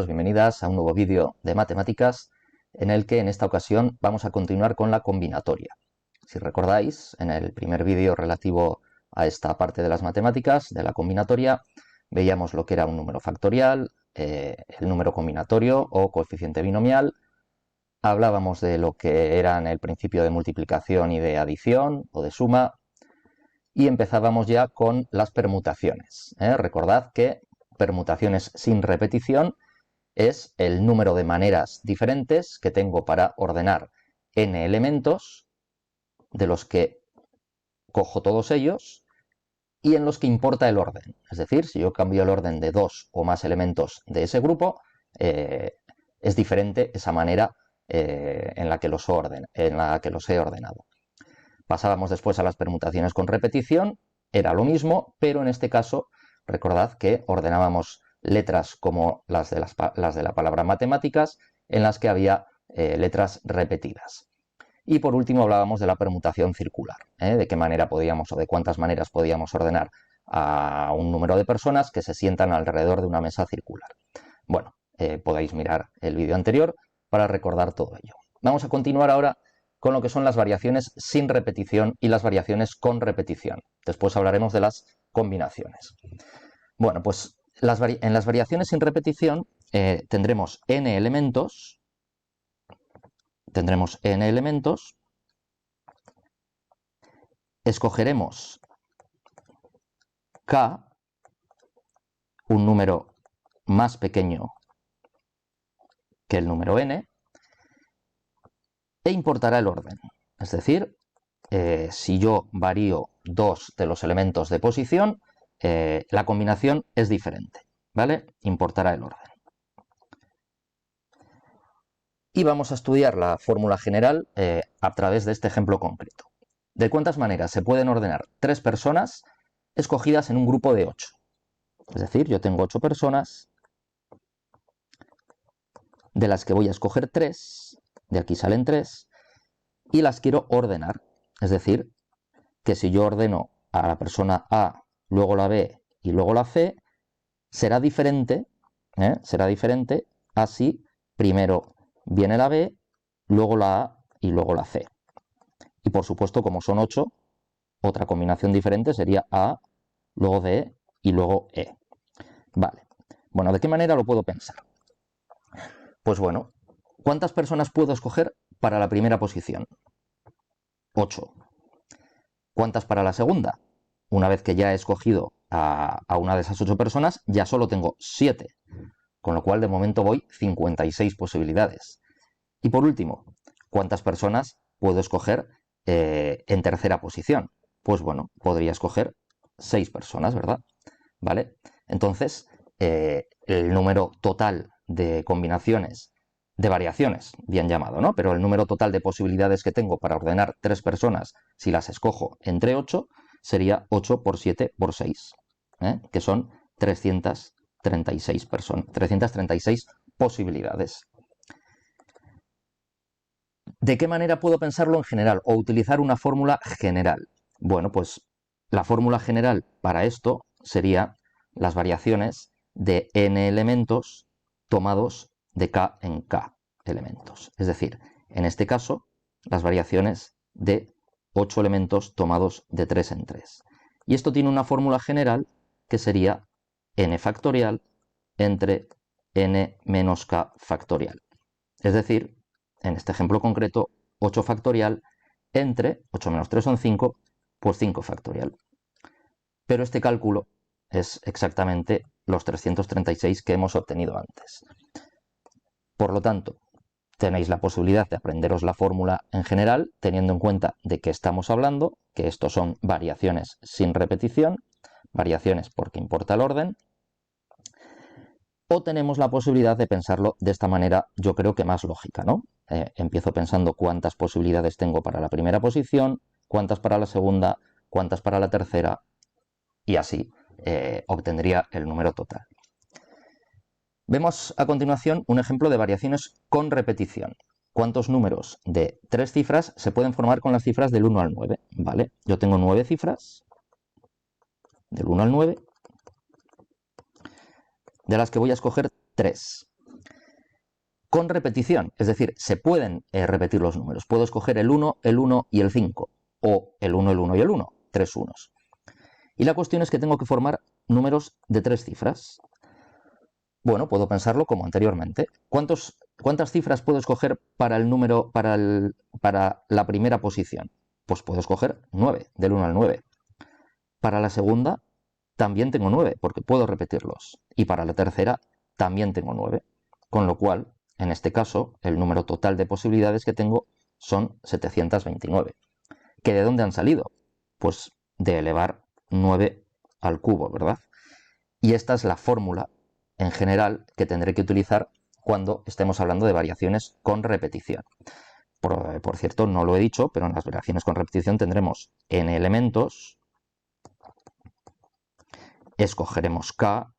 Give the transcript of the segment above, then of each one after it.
bienvenidas a un nuevo vídeo de matemáticas en el que en esta ocasión vamos a continuar con la combinatoria. Si recordáis, en el primer vídeo relativo a esta parte de las matemáticas, de la combinatoria, veíamos lo que era un número factorial, el número combinatorio o coeficiente binomial, hablábamos de lo que eran el principio de multiplicación y de adición o de suma, y empezábamos ya con las permutaciones. Recordad que permutaciones sin repetición es el número de maneras diferentes que tengo para ordenar n elementos, de los que cojo todos ellos y en los que importa el orden. Es decir, si yo cambio el orden de dos o más elementos de ese grupo, es diferente esa manera en la que los he ordenado. Pasábamos después a las permutaciones con repetición, era lo mismo, pero en este caso recordad que ordenábamos letras como las de la palabra matemáticas, en las que había letras repetidas. Y por último hablábamos de la permutación circular, de qué manera podíamos o de cuántas maneras podíamos ordenar a un número de personas que se sientan alrededor de una mesa circular. Bueno, podéis mirar el vídeo anterior para recordar todo ello. Vamos a continuar ahora con lo que son las variaciones sin repetición y las variaciones con repetición. Después hablaremos de las combinaciones. Bueno, pues en las variaciones sin repetición tendremos n elementos, escogeremos k, un número más pequeño que el número n, e importará el orden. Es decir, si yo varío dos de los elementos de posición, la combinación es diferente, ¿vale? Importará el orden. Y vamos a estudiar la fórmula general a través de este ejemplo concreto. ¿De cuántas maneras se pueden ordenar tres personas escogidas en un grupo de 8? Es decir, yo tengo 8 personas, de las que voy a escoger 3, de aquí salen 3, y las quiero ordenar. Es decir, que si yo ordeno a la persona A, luego la B y luego la C, será diferente así primero viene la B, luego la A y luego la C. Y por supuesto, como son 8, otra combinación diferente sería A, luego D y luego E. Vale. Bueno, ¿de qué manera lo puedo pensar? Pues bueno, ¿cuántas personas puedo escoger para la primera posición? 8. ¿Cuántas para la segunda? Una vez que ya he escogido a una de esas 8 personas, ya solo tengo 7. Con lo cual, de momento voy 56 posibilidades. Y por último, ¿cuántas personas puedo escoger en tercera posición? Pues bueno, podría escoger 6 personas, ¿verdad? ¿Vale? Entonces, el número total de combinaciones, de variaciones, bien llamado, ¿no? Pero el número total de posibilidades que tengo para ordenar 3 personas, si las escojo entre 8, sería 8 por 7 por 6, que son 336 posibilidades. ¿De qué manera puedo pensarlo en general o utilizar una fórmula general? Bueno, pues la fórmula general para esto sería las variaciones de n elementos tomados de k en k elementos. Es decir, en este caso, las variaciones de 8 elementos tomados de 3 en 3. Y esto tiene una fórmula general que sería n factorial entre n menos k factorial. Es decir, en este ejemplo concreto, 8 factorial entre 8 menos 3 son 5, pues 5 factorial. Pero este cálculo es exactamente los 336 que hemos obtenido antes. Por lo tanto, tenéis la posibilidad de aprenderos la fórmula en general, teniendo en cuenta de qué estamos hablando, que estos son variaciones sin repetición, variaciones porque importa el orden, o tenemos la posibilidad de pensarlo de esta manera, yo creo que más lógica, ¿no? Empiezo pensando cuántas posibilidades tengo para la primera posición, cuántas para la segunda, cuántas para la tercera, y así obtendría el número total. Vemos a continuación un ejemplo de variaciones con repetición. ¿Cuántos números de 3 cifras se pueden formar con las cifras del 1 al 9? ¿Vale? Yo tengo 9 cifras, del 1 al 9, de las que voy a escoger 3. con repetición, es decir, se pueden repetir los números. Puedo escoger el 1 y el 5, o el 1 y el 1, 3 unos. Y la cuestión es que tengo que formar números de 3 cifras. Bueno, puedo pensarlo como anteriormente. ¿Cuántas cifras puedo escoger para el número, para la primera posición? Pues puedo escoger 9, del 1 al 9. Para la segunda también tengo 9, porque puedo repetirlos. Y para la tercera también tengo 9. Con lo cual, en este caso, el número total de posibilidades que tengo son 729. ¿Que de dónde han salido? Pues de elevar 9 al cubo, ¿verdad? Y esta es la fórmula en general que tendré que utilizar cuando estemos hablando de variaciones con repetición. Por cierto, no lo he dicho, pero en las variaciones con repetición tendremos n elementos, escogeremos k,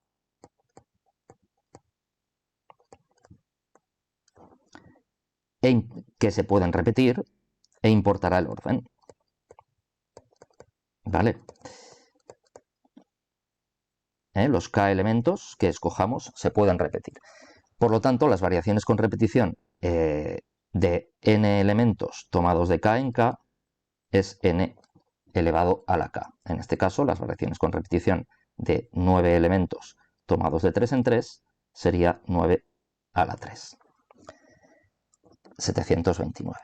que se pueden repetir, e importará el orden. ¿Vale? Los k elementos que escojamos se pueden repetir. Por lo tanto, las variaciones con repetición de n elementos tomados de k en k es n elevado a la k. En este caso, las variaciones con repetición de 9 elementos tomados de 3 en 3 sería 9 a la 3. 729.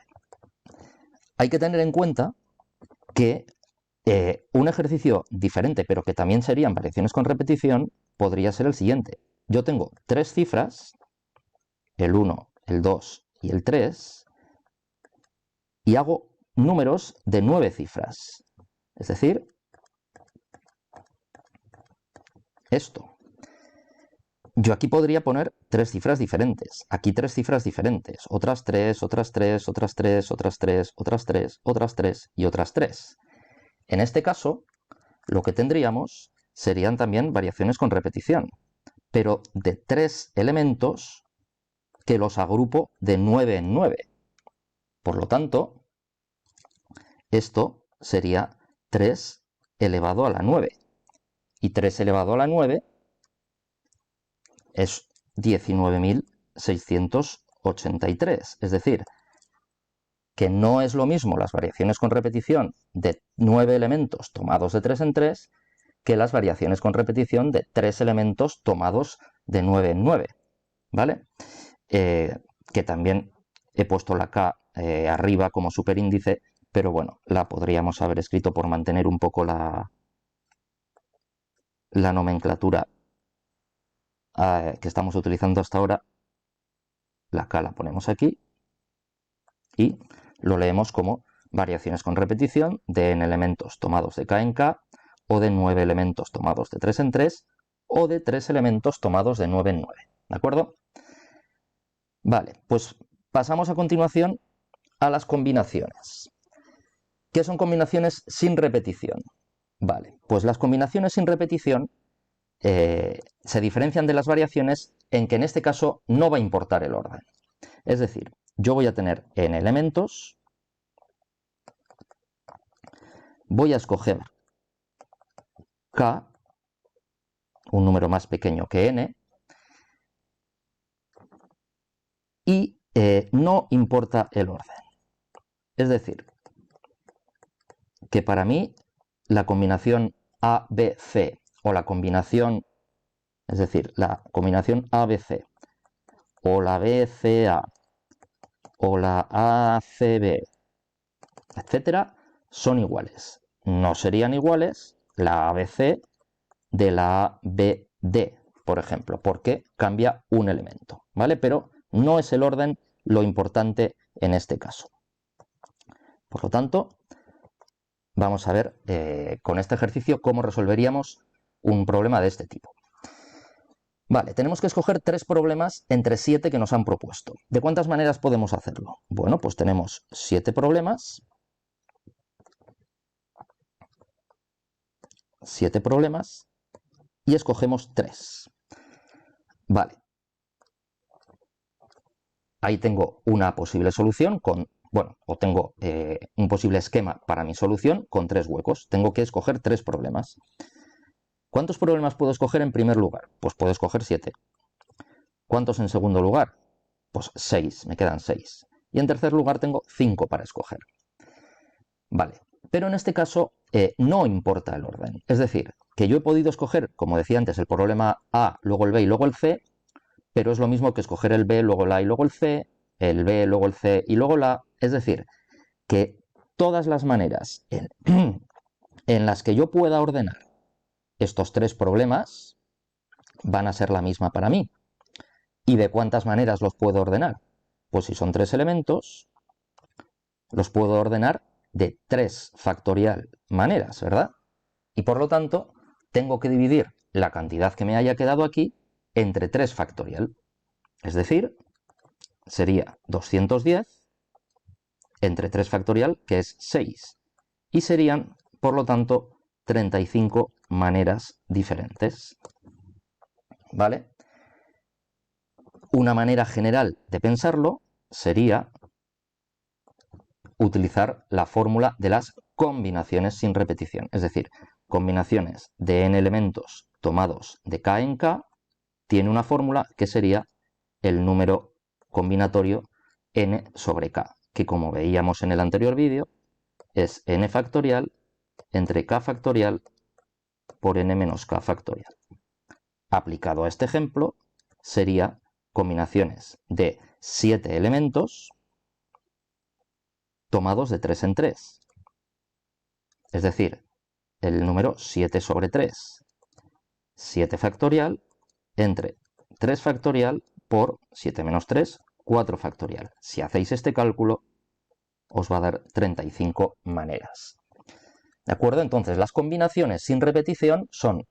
Hay que tener en cuenta que un ejercicio diferente, pero que también serían variaciones con repetición, podría ser el siguiente. Yo tengo 3 cifras, el 1, el 2 y el 3, y hago números de 9 cifras. Es decir, esto. Yo aquí podría poner 3 cifras diferentes, aquí 3 cifras diferentes, otras 3, otras 3, otras 3, otras 3, otras 3, otras 3 y otras 3. En este caso, lo que tendríamos serían también variaciones con repetición, pero de 3 elementos que los agrupo de 9 en 9. Por lo tanto, esto sería 3 elevado a la 9. Y 3 elevado a la 9 es 19.683. Es decir, que no es lo mismo las variaciones con repetición de 9 elementos tomados de 3 en 3 que las variaciones con repetición de 3 elementos tomados de 9 en 9. ¿Vale? Que también he puesto la K arriba como superíndice, pero bueno, la podríamos haber escrito por mantener un poco la nomenclatura que estamos utilizando hasta ahora. La K la ponemos aquí y lo leemos como variaciones con repetición de n elementos tomados de k en k, o de 9 elementos tomados de 3 en 3, o de 3 elementos tomados de 9 en 9. ¿De acuerdo? Vale, pues pasamos a continuación a las combinaciones. ¿Qué son combinaciones sin repetición? Vale, pues las combinaciones sin repetición se diferencian de las variaciones en que en este caso no va a importar el orden. Es decir, yo voy a tener n elementos, voy a escoger k, un número más pequeño que n, y no importa el orden. Es decir, que para mí la combinación ABC o la combinación, es decir, la combinación ABC o la BCA o la ACB, etcétera, son iguales. No serían iguales la ABC de la ABD, por ejemplo, porque cambia un elemento, ¿vale? Pero no es el orden lo importante en este caso. Por lo tanto, vamos a ver con este ejercicio cómo resolveríamos un problema de este tipo. Vale, tenemos que escoger 3 problemas entre 7 que nos han propuesto. ¿De cuántas maneras podemos hacerlo? Bueno, pues tenemos 7 problemas. 7 problemas y escogemos 3. Vale. Ahí tengo una posible solución con, bueno, o tengo un posible esquema para mi solución con 3 huecos. Tengo que escoger 3 problemas. ¿Cuántos problemas puedo escoger en primer lugar? Pues puedo escoger 7. ¿Cuántos en segundo lugar? Pues 6, me quedan 6. Y en tercer lugar tengo 5 para escoger. Vale, pero en este caso no importa el orden. Es decir, que yo he podido escoger, como decía antes, el problema A, luego el B y luego el C, pero es lo mismo que escoger el B, luego el A y luego el C, el B, luego el C y luego el A. Es decir, que todas las maneras en las que yo pueda ordenar estos tres problemas van a ser la misma para mí. ¿Y de cuántas maneras los puedo ordenar? Pues si son 3 elementos, los puedo ordenar de 3 factorial maneras, ¿verdad? Y por lo tanto, tengo que dividir la cantidad que me haya quedado aquí entre 3 factorial. Es decir, sería 210 entre 3 factorial, que es 6. Y serían, por lo tanto, 35 maneras diferentes. ¿Vale? Una manera general de pensarlo sería utilizar la fórmula de las combinaciones sin repetición. Es decir, combinaciones de n elementos tomados de k en k tiene una fórmula que sería el número combinatorio n sobre k, que como veíamos en el anterior vídeo, es n factorial entre k factorial por n menos k factorial. Aplicado a este ejemplo, sería combinaciones de 7 elementos tomados de 3 en 3. Es decir, el número 7 sobre 3. 7 factorial entre 3 factorial por 7 menos 3, 4 factorial. Si hacéis este cálculo, os va a dar 35 maneras. ¿De acuerdo? Entonces, las combinaciones sin repetición son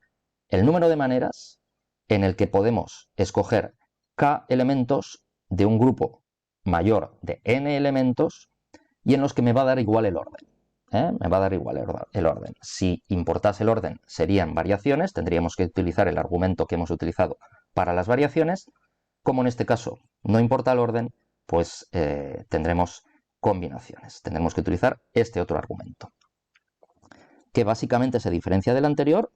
el número de maneras en el que podemos escoger k elementos de un grupo mayor de n elementos y en los que me va a dar igual el orden. Me va a dar igual el orden. Si importase el orden, serían variaciones, tendríamos que utilizar el argumento que hemos utilizado para las variaciones. Como en este caso no importa el orden, pues tendremos combinaciones. Tendremos que utilizar este otro argumento, que básicamente se diferencia del anterior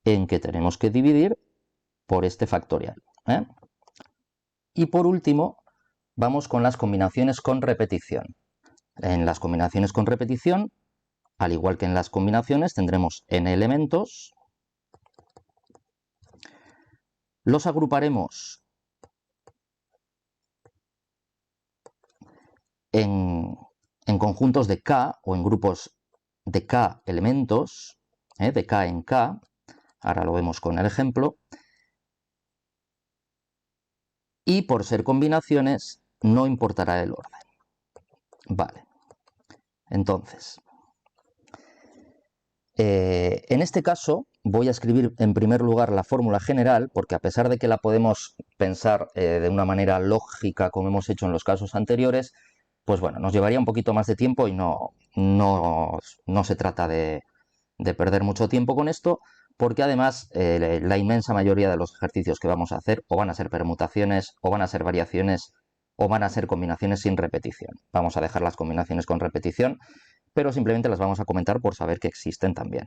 en que tenemos que dividir por este factorial. Y por último, vamos con las combinaciones con repetición. En las combinaciones con repetición, al igual que en las combinaciones, tendremos n elementos. Los agruparemos en conjuntos de k o en grupos de k elementos, de k en k. Ahora lo vemos con el ejemplo. Y por ser combinaciones, no importará el orden. Vale. Entonces, en este caso voy a escribir en primer lugar la fórmula general, porque a pesar de que la podemos pensar de una manera lógica como hemos hecho en los casos anteriores, pues bueno, nos llevaría un poquito más de tiempo y no se trata de perder mucho tiempo con esto, porque además la inmensa mayoría de los ejercicios que vamos a hacer o van a ser permutaciones, o van a ser variaciones, o van a ser combinaciones sin repetición. Vamos a dejar las combinaciones con repetición, pero simplemente las vamos a comentar por saber que existen también.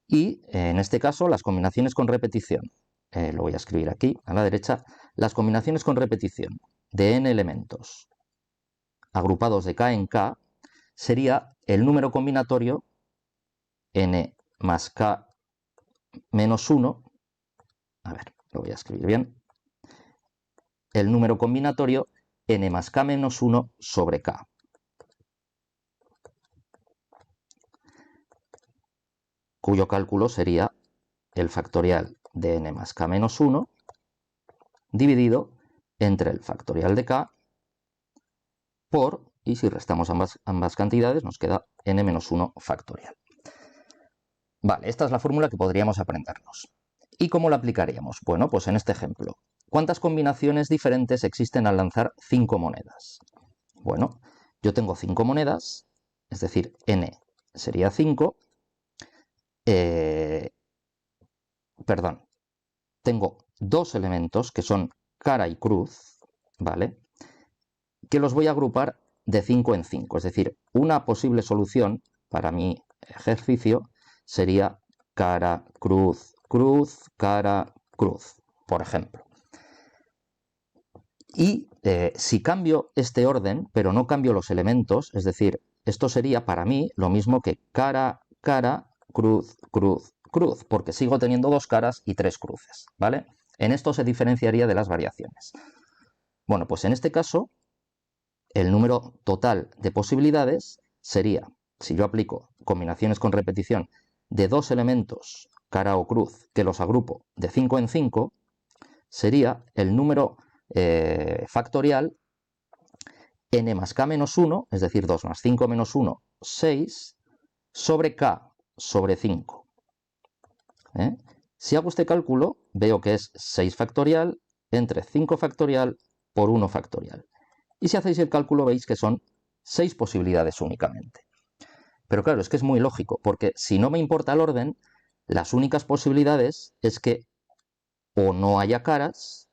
Y en este caso, las combinaciones con repetición, lo voy a escribir aquí a la derecha, las combinaciones con repetición de n elementos agrupados de k en k sería el número combinatorio n más k menos 1, a ver, lo voy a escribir bien, el número combinatorio n más k menos 1 sobre k. Cuyo cálculo sería el factorial de n más k menos 1 dividido entre el factorial de k por, y si restamos ambas cantidades, nos queda n menos 1 factorial. Vale, esta es la fórmula que podríamos aprendernos. ¿Y cómo la aplicaríamos? Bueno, pues en este ejemplo. ¿Cuántas combinaciones diferentes existen al lanzar 5 monedas? Bueno, yo tengo 5 monedas, es decir, n sería 5. Perdón, tengo 2 elementos que son cara y cruz, ¿vale? Que los voy a agrupar de 5 en 5. Es decir, una posible solución para mi ejercicio sería cara, cruz, cruz, cara, cruz, por ejemplo. Y si cambio este orden, pero no cambio los elementos, es decir, esto sería para mí lo mismo que cara, cara, cruz, cruz, cruz, porque sigo teniendo 2 caras y 3 cruces, ¿vale? En esto se diferenciaría de las variaciones. Bueno, pues en este caso, el número total de posibilidades sería, si yo aplico combinaciones con repetición de 2 elementos, cara o cruz, que los agrupo de 5 en 5, sería el número factorial n más k menos 1, es decir, 2 más 5 menos 1, 6, sobre k sobre 5. Si hago este cálculo, veo que es 6 factorial entre 5 factorial por 1 factorial. Y si hacéis el cálculo veis que son 6 posibilidades únicamente. Pero claro, es que es muy lógico, porque si no me importa el orden, las únicas posibilidades es que o no haya caras,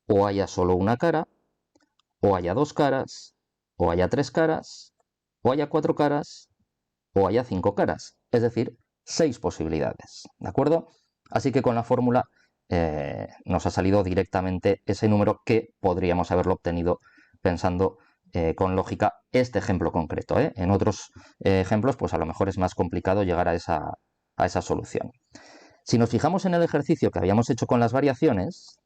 o haya solo una cara, o haya 2 caras, o haya 3 caras, o haya 4 caras, o haya 5 caras. Es decir, 6 posibilidades, ¿de acuerdo? Así que con la fórmula nos ha salido directamente ese número que podríamos haberlo obtenido pensando con lógica este ejemplo concreto. En otros ejemplos, pues a lo mejor es más complicado llegar a esa solución. Si nos fijamos en el ejercicio que habíamos hecho con las variaciones,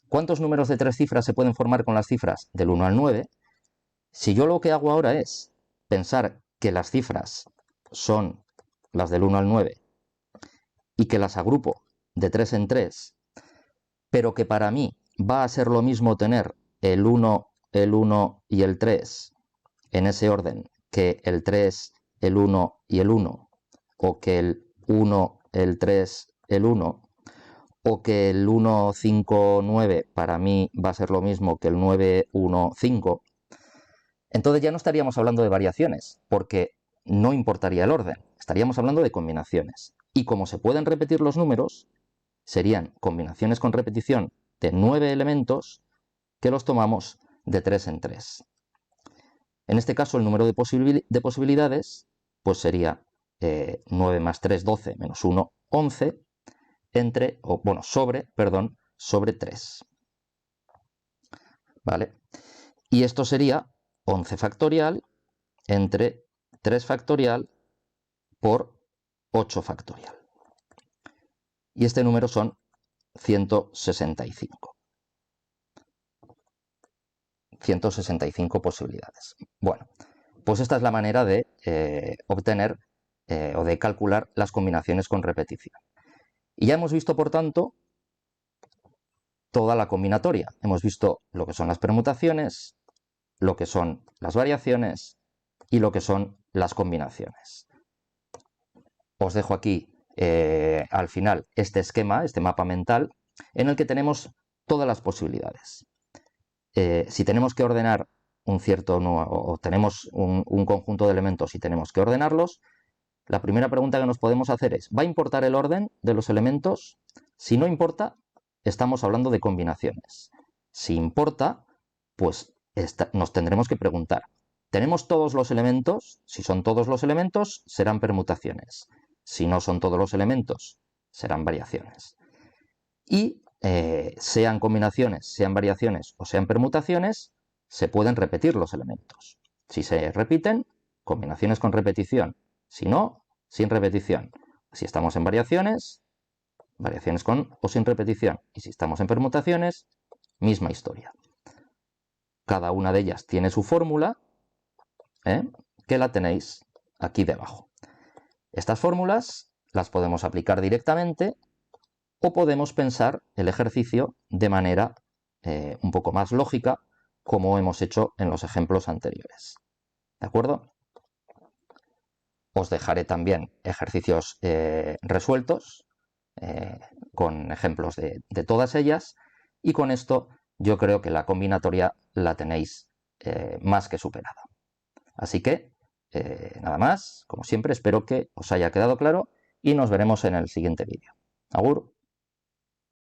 ¿cuántos números de 3 cifras se pueden formar con las cifras del 1 al 9? Si yo lo que hago ahora es pensar que las cifras son las del 1 al 9 y que las agrupo de 3 en 3, pero que para mí va a ser lo mismo tener el 1 y el 3 en ese orden que el 3, el 1 y el 1, o que el 1, el 3, el 1, o que el 1, 5, 9 para mí va a ser lo mismo que el 9, 1, 5, entonces ya no estaríamos hablando de variaciones, porque no importaría el orden, estaríamos hablando de combinaciones. Y como se pueden repetir los números, serían combinaciones con repetición de 9 elementos que los tomamos de 3 en 3. En este caso el número de posibilidades pues sería 9 más 3, 12, menos 1, 11, sobre 3. ¿Vale? Y esto sería 11 factorial entre 3 factorial por 8 factorial. Y este número son 165. 165 posibilidades. Bueno, pues esta es la manera de obtener o de calcular las combinaciones con repetición. Y ya hemos visto, por tanto, toda la combinatoria. Hemos visto lo que son las permutaciones, lo que son las variaciones y lo que son las combinaciones. Os dejo aquí al final este esquema, este mapa mental, en el que tenemos todas las posibilidades. Si tenemos que ordenar o tenemos un conjunto de elementos y tenemos que ordenarlos, la primera pregunta que nos podemos hacer es, ¿va a importar el orden de los elementos? Si no importa, estamos hablando de combinaciones. Si importa, pues nos tendremos que preguntar, ¿tenemos todos los elementos? Si son todos los elementos, serán permutaciones. Si no son todos los elementos, serán variaciones. Y sean combinaciones, sean variaciones o sean permutaciones, se pueden repetir los elementos. Si se repiten, combinaciones con repetición. Si no, sin repetición. Si estamos en variaciones, variaciones con o sin repetición. Y si estamos en permutaciones, misma historia. Cada una de ellas tiene su fórmula, que la tenéis aquí debajo. Estas fórmulas las podemos aplicar directamente o podemos pensar el ejercicio de manera un poco más lógica, como hemos hecho en los ejemplos anteriores. ¿De acuerdo? Os dejaré también ejercicios resueltos con ejemplos de todas ellas, y con esto yo creo que la combinatoria la tenéis más que superada. Así que nada más, como siempre, espero que os haya quedado claro y nos veremos en el siguiente vídeo. Agur.